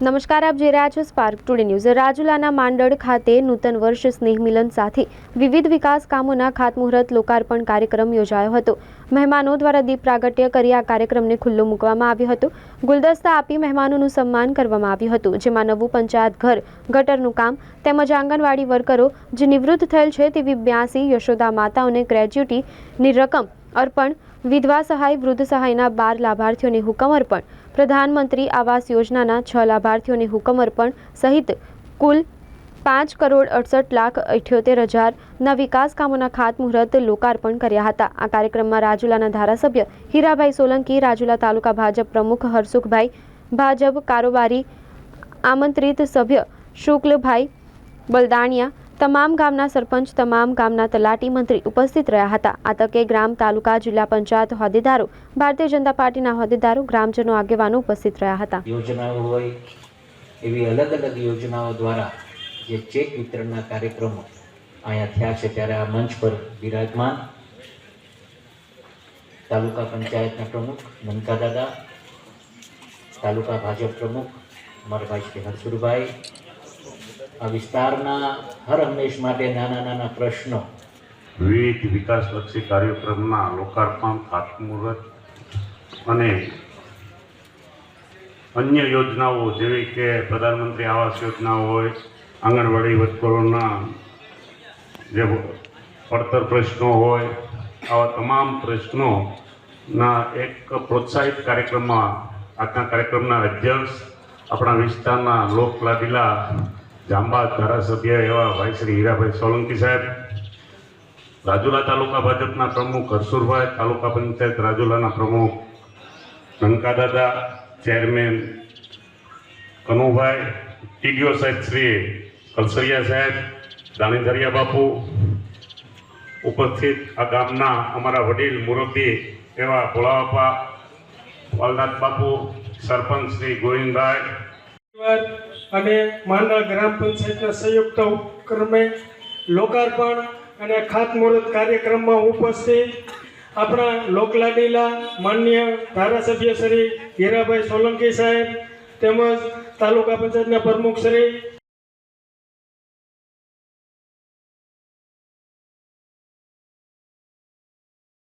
નમસ્કાર, આપ જોઈ રહ્યા છો સ્પાર્ક ટુડે ન્યૂઝ। રાજુલાના માંડળ ખાતે નૂતન વર્ષ સ્નેહ મિલન સાથે વિવિધ વિકાસ કામોના ખાતમુહૂર્ત લોકાર્પણ કાર્યક્રમ યોજાયો હતો। મહેમાનો દ્વારા દીપ પ્રાગટ્ય કરી આ કાર્યક્રમને ખુલ્લો મૂકવામાં આવ્યો હતો। ગુલદસ્તા આપી મહેમાનોનું સન્માન કરવામાં આવ્યું હતું, જેમાં નવું પંચાયત ઘર, ગટરનું કામ તેમજ આંગણવાડી વર્કરો જે નિવૃત્ત થયેલ છે તેવી 82 યશોદા માતાઓને ગ્રેજ્યુટીની રકમ અર્પણ, વિધવા સહાય, વૃદ્ધ સહાયના 12 લાભાર્થીઓને હુકમ અર્પણ, પ્રધાનમંત્રી આવાસ યોજનાના 6 લાભાર્થીઓને હુકમ અર્પણ સહિત કુલ 5,68,78,000ના વિકાસ કામોના ખાતમુહૂર્ત લોકાર્પણ કર્યા હતા। આ કાર્યક્રમમાં રાજુલાના ધારાસભ્ય હીરાભાઈ સોલંકી, રાજુલા તાલુકા ભાજપ પ્રમુખ હરસુખભાઈ, ભાજપ કારોબારી આમંત્રિત સભ્ય શુક્લભાઈ બલદાણિયા, તમામ ગામના સરપંચ, તમામ ગામના તલાટી મંત્રી ઉપસ્થિત રહ્યા હતા। આ તકે ગ્રામ, તાલુકા, જિલ્લા પંચાયત હોદ્દેદારો, ભારતીય જનતા પાર્ટીના હોદ્દેદારો, ગ્રામજનો, આગેવાનો ઉપસ્થિત રહ્યા હતા। યોજનાઓ હોય એવી અલગ અલગ યોજનાઓ દ્વારા જે ચેક વિતરણના કાર્યક્રમો અહીંયા થયા છે, ત્યારે આ મંચ પર બિરાજમાન તાલુકા પંચાયતના પ્રમુખ મનકા દાદા, તાલુકા ભાજપ પ્રમુખ અમારા ભાઈ શ્રી હરસુરભાઈ, આ વિસ્તારના હર હંમેશ માટે નાના નાના પ્રશ્નો, વિવિધ વિકાસલક્ષી કાર્યક્રમના લોકાર્પણ, ખાતમુહૂર્ત અને અન્ય યોજનાઓ જેવી કે પ્રધાનમંત્રી આવાસ યોજના હોય, આંગણવાડી વર્કરોના જે પડતર પ્રશ્નો હોય, આવા તમામ પ્રશ્નોના એક પ્રોત્સાહિત કાર્યક્રમમાં આજના કાર્યક્રમના અધ્યક્ષ આપણા વિસ્તારના લોકલાડીલા જાંબાદ ધારાસભ્ય એવા ભાઈ શ્રી હીરાભાઈ સોલંકી સાહેબ, રાજુલા તાલુકા ભાજપના પ્રમુખ હરસુરભાઈ, તાલુકા પંચાયત રાજુલાના પ્રમુખ મનકા દાદા, ચેરમેન કનુભાઈ, ટીડીઓ સાહેબ શ્રી કલસરિયા સાહેબ, દાણીધરિયા બાપુ, ઉપસ્થિત આ ગામના અમારા વડીલ મુરબ્બી એવા ભોળાબાપા, વાલનાથ બાપુ, સરપંચ શ્રી ગોવિંદભાઈ અને માંડળ ગ્રામ પંચાયતના સંયુક્ત ઉપક્રમે લોકાર્પણ અને ખાતમુહૂર્ત કાર્યક્રમમાં ઉપસ્થિત આપણા લોકલાડીલા માનનીય ધારાસભ્ય શ્રી હીરાભાઈ સોલંકી સાહેબ તેમજ તાલુકા પંચાયતના પ્રમુખ શ્રી